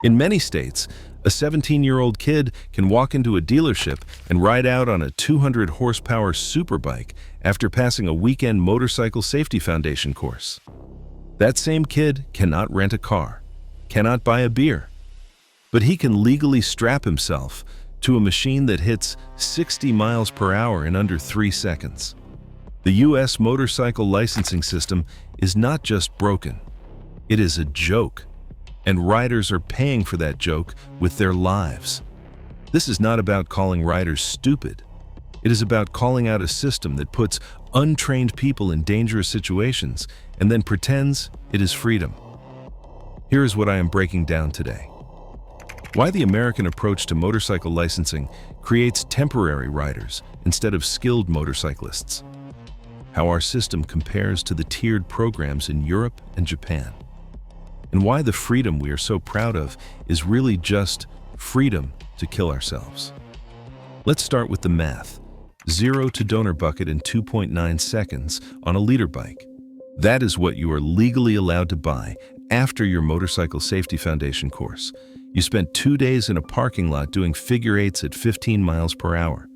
In many states, a 17-year-old kid can walk into a dealership and ride out on a 200-horsepower superbike after passing a weekend motorcycle safety foundation course. That same kid cannot rent a car, cannot buy a beer, but he can legally strap himself to a machine that hits 60 miles per hour in under 3 seconds. The U.S. motorcycle licensing system is not just broken, it is a joke. And riders are paying for that joke with their lives. This is not about calling riders stupid. It is about calling out a system that puts untrained people in dangerous situations and then pretends it is freedom. Here is what I am breaking down today. Why the American approach to motorcycle licensing creates temporary riders instead of skilled motorcyclists. How our system compares to the tiered programs in Europe and Japan. And why the freedom we are so proud of is really just freedom to kill ourselves. Let's start with the math. 0 to donor bucket in 2.9 seconds on a leader bike. That is what you are legally allowed to buy after your motorcycle safety foundation course. You spent 2 days in a parking lot doing figure eights at 15 miles per hour.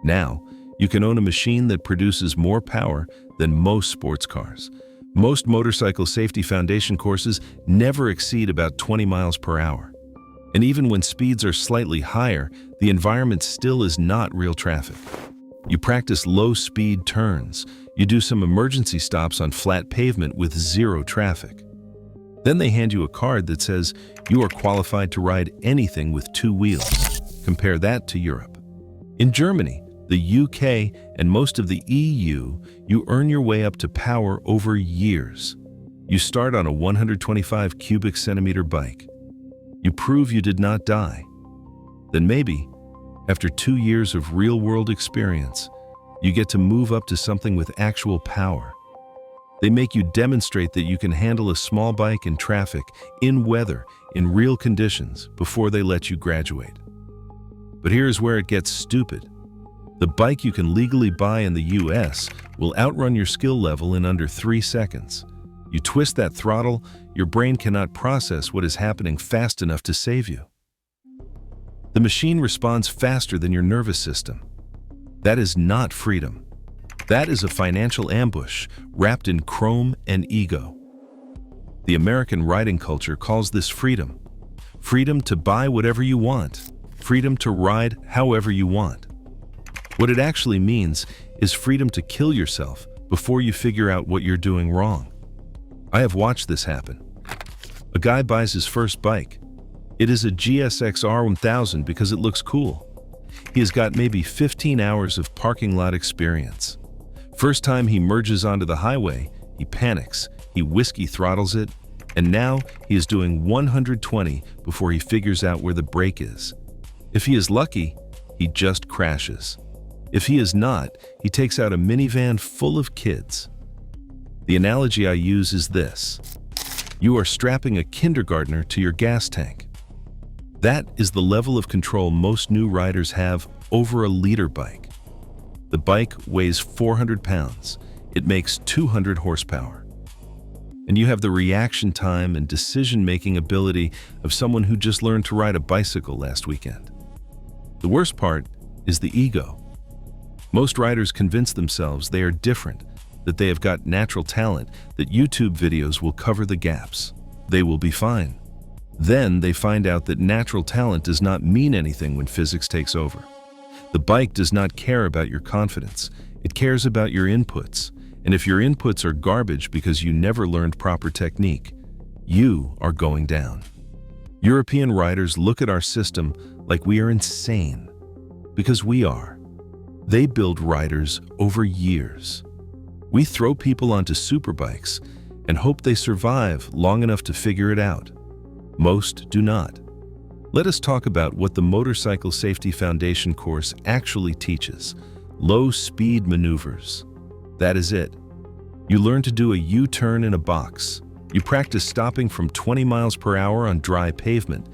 Now, you can own a machine that produces more power than most sports cars. Most motorcycle safety foundation courses never exceed about 20 miles per hour. And even when speeds are slightly higher, the environment still is not real traffic. You practice low-speed turns. You do some emergency stops on flat pavement with zero traffic. Then they hand you a card that says you are qualified to ride anything with 2 wheels. Compare that to Europe. In Germany, the UK, and most of the EU, you earn your way up to power over years. You start on a 125 cubic centimeter bike. You prove you did not die. Then maybe, after 2 years of real-world experience, you get to move up to something with actual power. They make you demonstrate that you can handle a small bike in traffic, in weather, in real conditions before they let you graduate. But here's where it gets stupid. The bike you can legally buy in the US will outrun your skill level in under 3 seconds. You twist that throttle, your brain cannot process what is happening fast enough to save you. The machine responds faster than your nervous system. That is not freedom. That is a financial ambush wrapped in chrome and ego. The American riding culture calls this freedom. Freedom to buy whatever you want. Freedom to ride however you want. What it actually means is freedom to kill yourself before you figure out what you're doing wrong. I have watched this happen. A guy buys his first bike. It is a GSX R1000 because it looks cool. He has got maybe 15 hours of parking lot experience. First time he merges onto the highway, he panics, he whiskey throttles it, and now he is doing 120 before he figures out where the brake is. If he is lucky, he just crashes. If he is not, he takes out a minivan full of kids. The analogy I use is this. You are strapping a kindergartner to your gas tank. That is the level of control most new riders have over a leader bike. The bike weighs 400 pounds. It makes 200 horsepower. And you have the reaction time and decision-making ability of someone who just learned to ride a bicycle last weekend. The worst part is the ego. Most riders convince themselves they are different, that they have got natural talent, that YouTube videos will cover the gaps. They will be fine. Then they find out that natural talent does not mean anything when physics takes over. The bike does not care about your confidence. It cares about your inputs. And if your inputs are garbage because you never learned proper technique, you are going down. European riders look at our system like we are insane. Because we are. They build riders over years. We throw people onto superbikes and hope they survive long enough to figure it out. Most do not. Let us talk about what the Motorcycle Safety Foundation course actually teaches. Low-speed maneuvers. That is it. You learn to do a U-turn in a box. You practice stopping from 20 miles per hour on dry pavement.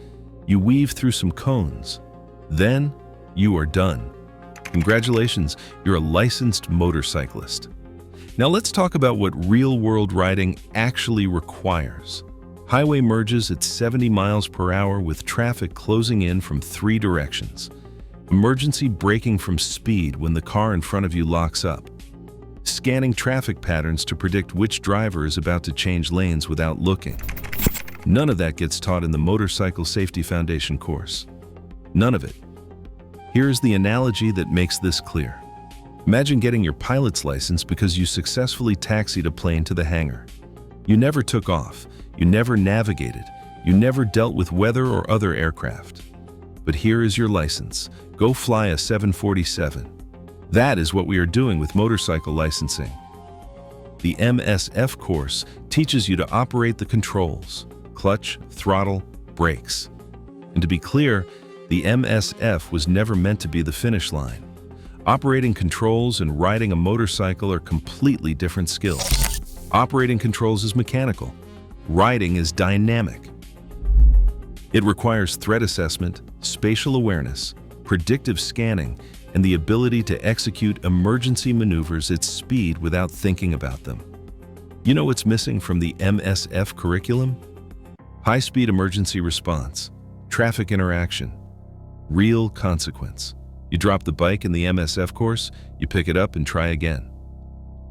You weave through some cones. Then, you are done. Congratulations, you're a licensed motorcyclist. Now let's talk about what real-world riding actually requires. Highway merges at 70 miles per hour with traffic closing in from 3 directions. Emergency braking from speed when the car in front of you locks up. Scanning traffic patterns to predict which driver is about to change lanes without looking. None of that gets taught in the Motorcycle Safety Foundation course. None of it. Here's the analogy that makes this clear. Imagine getting your pilot's license because you successfully taxied a plane to the hangar. You never took off, you never navigated, you never dealt with weather or other aircraft. But here is your license. Go fly a 747. That is what we are doing with motorcycle licensing. The MSF course teaches you to operate the controls: clutch, throttle, brakes. And to be clear, the MSF was never meant to be the finish line. Operating controls and riding a motorcycle are completely different skills. Operating controls is mechanical. Riding is dynamic. It requires threat assessment, spatial awareness, predictive scanning, and the ability to execute emergency maneuvers at speed without thinking about them. You know what's missing from the MSF curriculum? High-speed emergency response, traffic interaction, real consequence. You drop the bike in the MSF course, you pick it up and try again.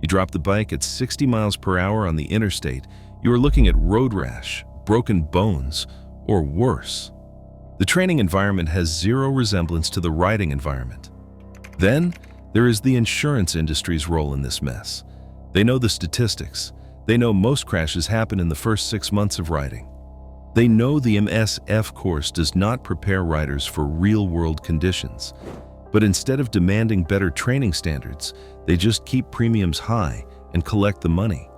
You drop the bike at 60 miles per hour on the interstate, you are looking at road rash, broken bones, or worse. The training environment has zero resemblance to the riding environment. Then, there is the insurance industry's role in this mess. They know the statistics. They know most crashes happen in the first 6 months of riding. They know the MSF course does not prepare riders for real-world conditions. But instead of demanding better training standards, they just keep premiums high and collect the money.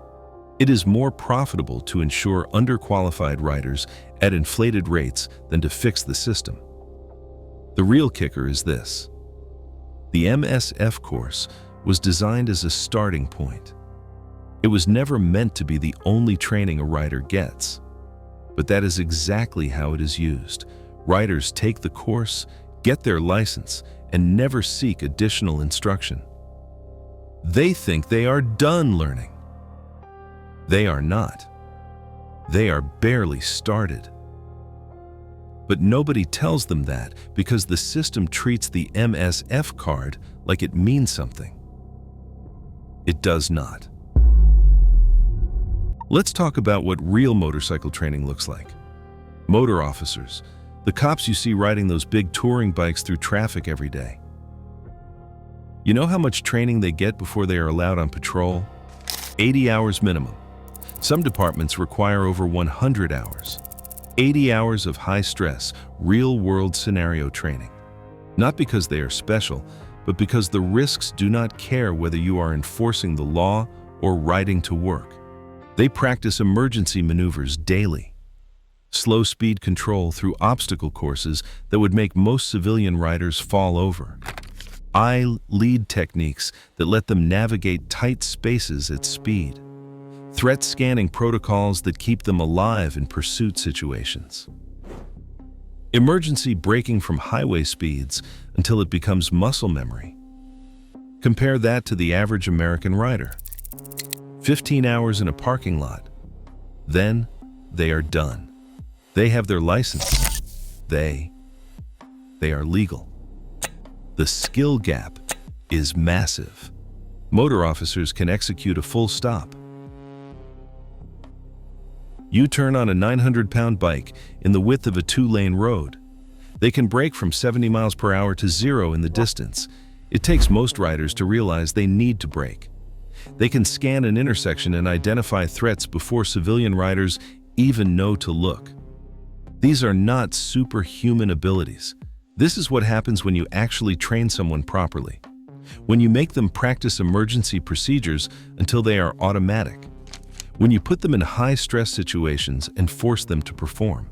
It is more profitable to insure underqualified riders at inflated rates than to fix the system. The real kicker is this. The MSF course was designed as a starting point. It was never meant to be the only training a rider gets. But that is exactly how it is used. Riders take the course, get their license, and never seek additional instruction. They think they are done learning. They are not. They are barely started. But nobody tells them that because the system treats the MSF card like it means something. It does not. Let's talk about what real motorcycle training looks like. Motor officers, the cops you see riding those big touring bikes through traffic every day. You know how much training they get before they are allowed on patrol? 80 hours minimum. Some departments require over 100 hours. 80 hours of high-stress, real-world scenario training. Not because they are special, but because the risks do not care whether you are enforcing the law or riding to work. They practice emergency maneuvers daily. Slow speed control through obstacle courses that would make most civilian riders fall over. Eye lead techniques that let them navigate tight spaces at speed. Threat scanning protocols that keep them alive in pursuit situations. Emergency braking from highway speeds until it becomes muscle memory. Compare that to the average American rider. 15 hours in a parking lot. Then they are done. They have their license. They are legal. The skill gap is massive. Motor officers can execute a full stop. U-turn on a 900-pound bike in the width of a 2-lane road. They can brake from 70 miles per hour to 0 in the distance. It takes most riders to realize they need to brake. They can scan an intersection and identify threats before civilian riders even know to look. These are not superhuman abilities. This is what happens when you actually train someone properly. When you make them practice emergency procedures until they are automatic. When you put them in high-stress situations and force them to perform.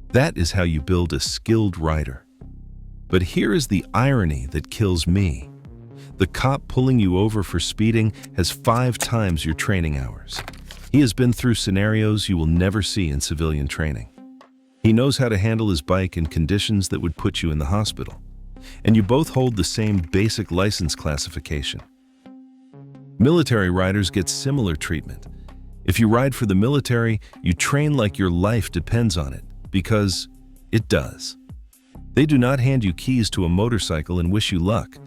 That is how you build a skilled rider. But here is the irony that kills me. The cop pulling you over for speeding has 5 times your training hours. He has been through scenarios you will never see in civilian training. He knows how to handle his bike in conditions that would put you in the hospital. And you both hold the same basic license classification. Military riders get similar treatment. If you ride for the military, you train like your life depends on it, because it does. They do not hand you keys to a motorcycle and wish you luck.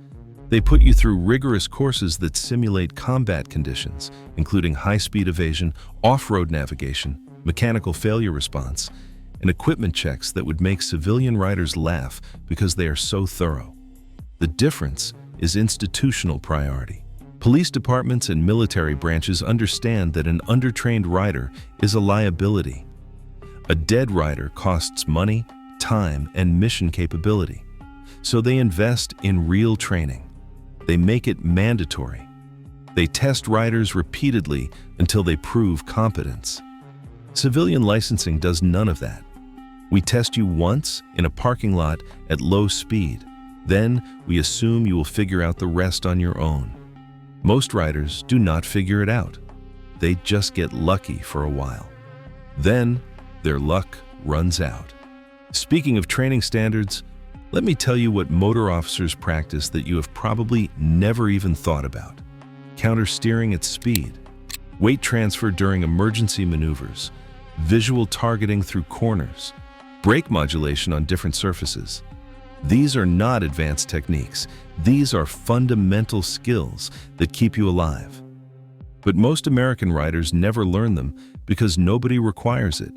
They put you through rigorous courses that simulate combat conditions, including high-speed evasion, off-road navigation, mechanical failure response, and equipment checks that would make civilian riders laugh because they are so thorough. The difference is institutional priority. Police departments and military branches understand that an undertrained rider is a liability. A dead rider costs money, time, and mission capability. So they invest in real training. They make it mandatory. They test riders repeatedly until they prove competence. Civilian licensing does none of that. We test you once in a parking lot at low speed. Then we assume you will figure out the rest on your own. Most riders do not figure it out. They just get lucky for a while. Then their luck runs out. Speaking of training standards, let me tell you what motor officers practice that you have probably never even thought about. Counter-steering at speed, weight transfer during emergency maneuvers, visual targeting through corners, brake modulation on different surfaces. These are not advanced techniques. These are fundamental skills that keep you alive. But most American riders never learn them because nobody requires it.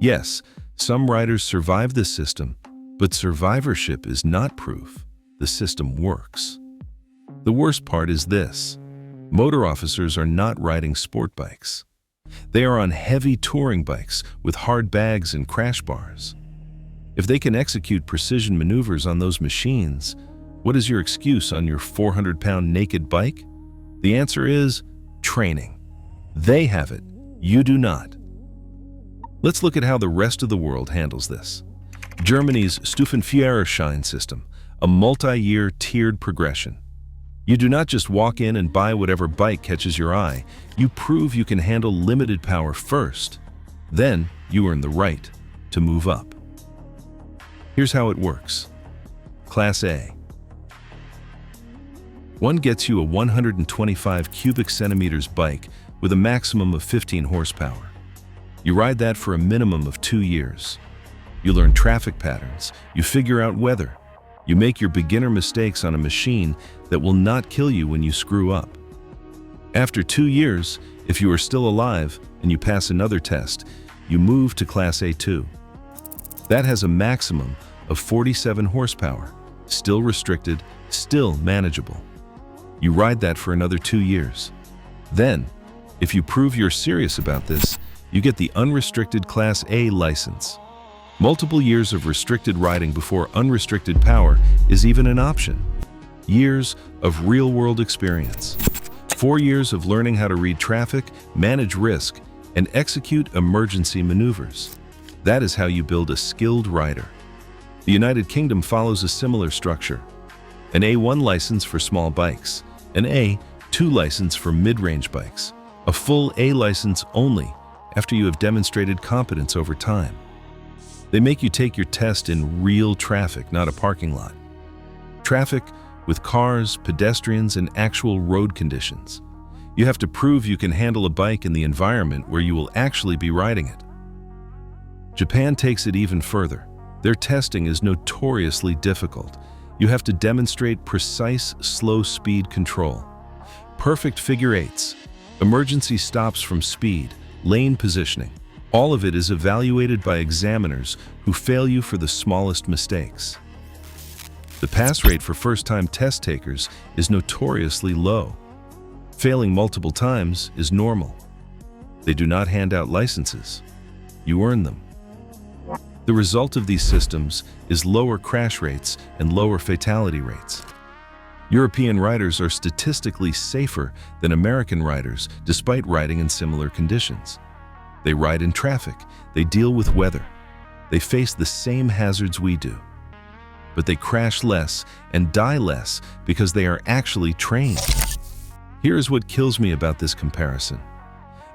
Yes, some riders survive this system, but survivorship is not proof the system works. The worst part is this: motor officers are not riding sport bikes. They are on heavy touring bikes with hard bags and crash bars. If they can execute precision maneuvers on those machines, what is your excuse on your 400-pound naked bike? The answer is training. They have it, you do not. Let's look at how the rest of the world handles this. Germany's Stufenführerschein system, a multi-year tiered progression. You do not just walk in and buy whatever bike catches your eye. You prove you can handle limited power first. Then you earn the right to move up. Here's how it works. Class A. One gets you a 125 cubic centimeters bike with a maximum of 15 horsepower. You ride that for a minimum of 2 years. You learn traffic patterns, you figure out weather, you make your beginner mistakes on a machine that will not kill you when you screw up. After 2 years, if you are still alive and you pass another test, you move to Class A2. That has a maximum of 47 horsepower, still restricted, still manageable. You ride that for another 2 years. Then, if you prove you're serious about this, you get the unrestricted Class A license. Multiple years of restricted riding before unrestricted power is even an option. Years of real-world experience. 4 years of learning how to read traffic, manage risk, and execute emergency maneuvers. That is how you build a skilled rider. The United Kingdom follows a similar structure. An A1 license for small bikes, an A2 license for mid-range bikes, a full A license only after you have demonstrated competence over time. They make you take your test in real traffic, not a parking lot. Traffic with cars, pedestrians, and actual road conditions. You have to prove you can handle a bike in the environment where you will actually be riding it. Japan takes it even further. Their testing is notoriously difficult. You have to demonstrate precise, slow speed control. Perfect figure eights, emergency stops from speed, lane positioning. All of it is evaluated by examiners who fail you for the smallest mistakes. The pass rate for first-time test takers is notoriously low. Failing multiple times is normal. They do not hand out licenses. You earn them. The result of these systems is lower crash rates and lower fatality rates. European riders are statistically safer than American riders despite riding in similar conditions. They ride in traffic, they deal with weather, they face the same hazards we do. But they crash less and die less because they are actually trained. Here is what kills me about this comparison.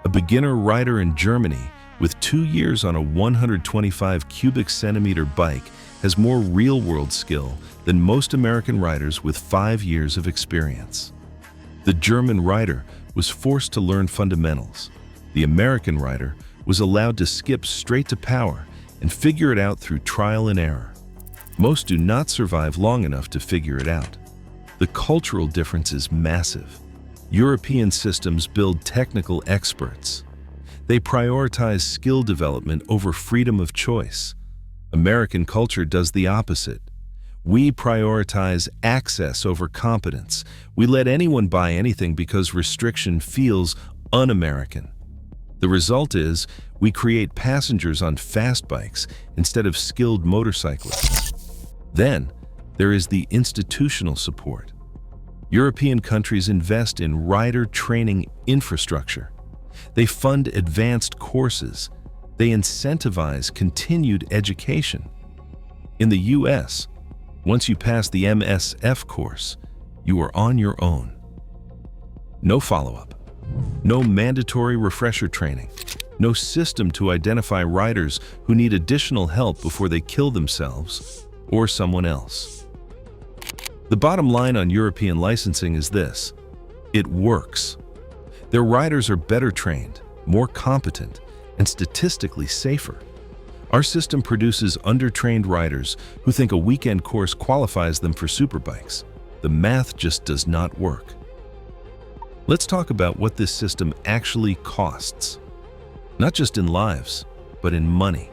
A beginner rider in Germany with 2 years on a 125 cubic centimeter bike has more real-world skill than most American riders with 5 years of experience. The German rider was forced to learn fundamentals. The American rider was allowed to skip straight to power and figure it out through trial and error. Most do not survive long enough to figure it out. The cultural difference is massive. European systems build technical experts. They prioritize skill development over freedom of choice. American culture does the opposite. We prioritize access over competence. We let anyone buy anything because restriction feels un-American. The result is we create passengers on fast bikes instead of skilled motorcyclists. Then, there is the institutional support. European countries invest in rider training infrastructure. They fund advanced courses. They incentivize continued education. In the US, once you pass the MSF course, you are on your own. No follow-up. No mandatory refresher training. No system to identify riders who need additional help before they kill themselves or someone else. The bottom line on European licensing is this: it works. Their riders are better trained, more competent, and statistically safer. Our system produces undertrained riders who think a weekend course qualifies them for superbikes. The math just does not work. Let's talk about what this system actually costs. Not just in lives, but in money.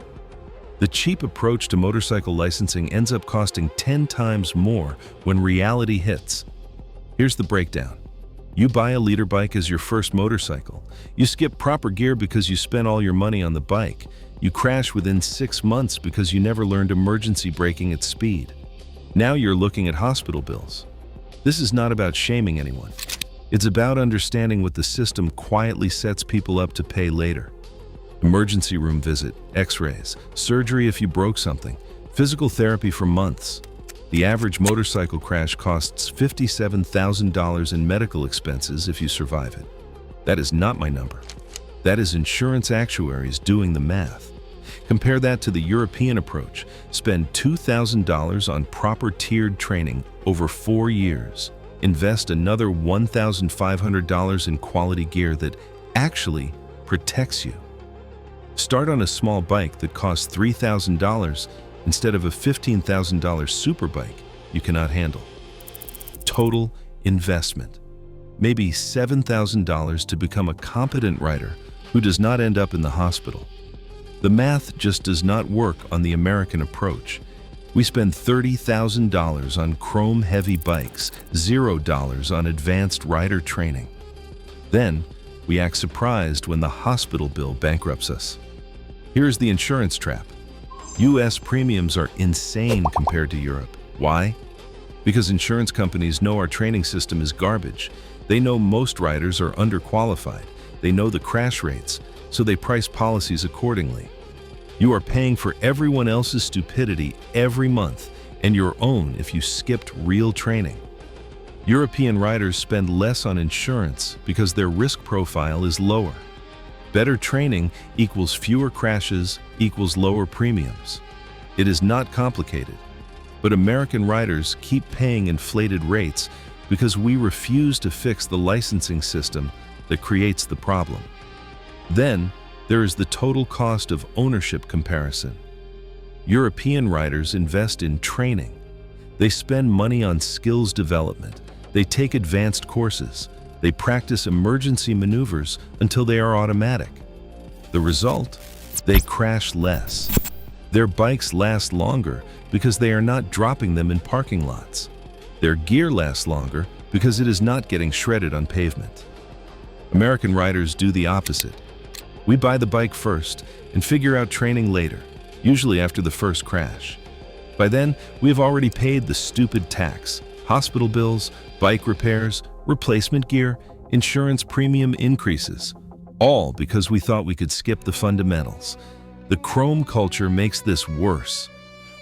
The cheap approach to motorcycle licensing ends up costing 10 times more when reality hits. Here's the breakdown. You buy a leader bike as your first motorcycle. You skip proper gear because you spent all your money on the bike. You crash within 6 months because you never learned emergency braking at speed. Now you're looking at hospital bills. This is not about shaming anyone. It's about understanding what the system quietly sets people up to pay later. Emergency room visit, x-rays, surgery if you broke something, physical therapy for months. The average motorcycle crash costs $57,000 in medical expenses if you survive it. That is not my number. That is insurance actuaries doing the math. Compare that to the European approach. Spend $2,000 on proper tiered training over 4 years. Invest another $1,500 in quality gear that actually protects you. Start on a small bike that costs $3,000 instead of a $15,000 superbike you cannot handle. Total investment. Maybe $7,000 to become a competent rider who does not end up in the hospital. The math just does not work on the American approach. We spend $30,000 on chrome-heavy bikes, $0 on advanced rider training. Then, we act surprised when the hospital bill bankrupts us. Here's the insurance trap. US premiums are insane compared to Europe. Why? Because insurance companies know our training system is garbage. They know most riders are underqualified. They know the crash rates, so they price policies accordingly. You are paying for everyone else's stupidity every month and your own if you skipped real training. European riders spend less on insurance because their risk profile is lower. Better training equals fewer crashes equals lower premiums. It is not complicated, but American riders keep paying inflated rates because we refuse to fix the licensing system that creates the problem. Then, there is the total cost of ownership comparison. European riders invest in training. They spend money on skills development. They take advanced courses. They practice emergency maneuvers until they are automatic. The result? They crash less. Their bikes last longer because they are not dropping them in parking lots. Their gear lasts longer because it is not getting shredded on pavement. American riders do the opposite. We buy the bike first and figure out training later, usually after the first crash. By then, we have already paid the stupid tax, hospital bills, bike repairs, replacement gear, insurance premium increases, all because we thought we could skip the fundamentals. The chrome culture makes this worse.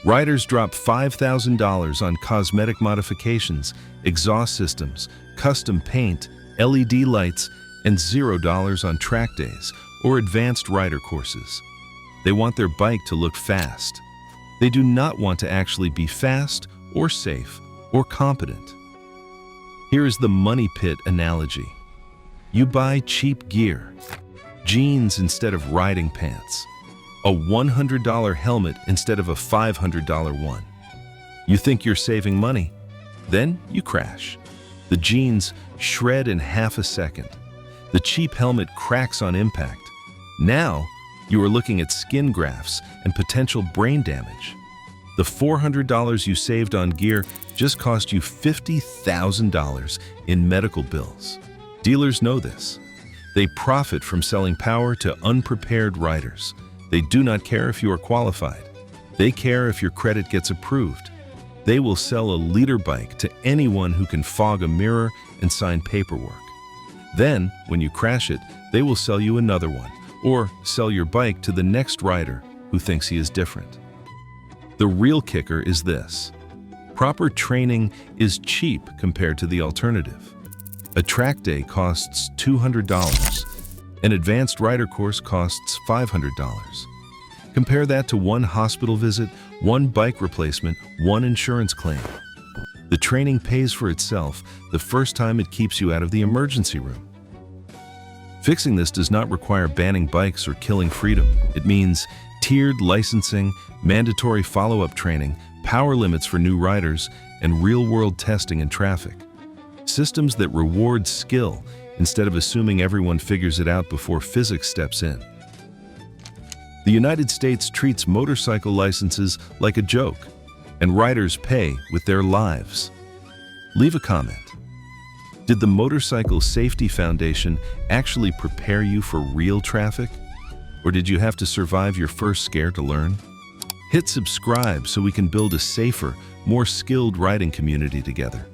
Riders drop $5,000 on cosmetic modifications, exhaust systems, custom paint, LED lights, and $0 on track days or advanced rider courses. They want their bike to look fast. They do not want to actually be fast or safe or competent. Here is the money pit analogy. You buy cheap gear. jeans instead of riding pants, a $100 helmet instead of a $500 one. You think you're saving money? Then you crash. The jeans shred in half a second. The cheap helmet cracks on impact. Now, you are looking at skin grafts and potential brain damage. The $400 you saved on gear just cost you $50,000 in medical bills. Dealers know this. They profit from selling power to unprepared riders. They do not care if you are qualified. They care if your credit gets approved. They will sell a leader bike to anyone who can fog a mirror and sign paperwork. Then, when you crash it, they will sell you another one, or sell your bike to the next rider who thinks he is different. The real kicker is this: proper training is cheap compared to the alternative. A track day costs $200. An advanced rider course costs $500. Compare that to one hospital visit, one bike replacement, one insurance claim. The training pays for itself the first time it keeps you out of the emergency room. Fixing this does not require banning bikes or killing freedom. It means tiered licensing, mandatory follow-up training, power limits for new riders, and real-world testing in traffic. Systems that reward skill instead of assuming everyone figures it out before physics steps in. The United States treats motorcycle licenses like a joke, and riders pay with their lives. Leave a comment. Did the Motorcycle Safety Foundation actually prepare you for real traffic? Or did you have to survive your first scare to learn? Hit subscribe so we can build a safer, more skilled riding community together.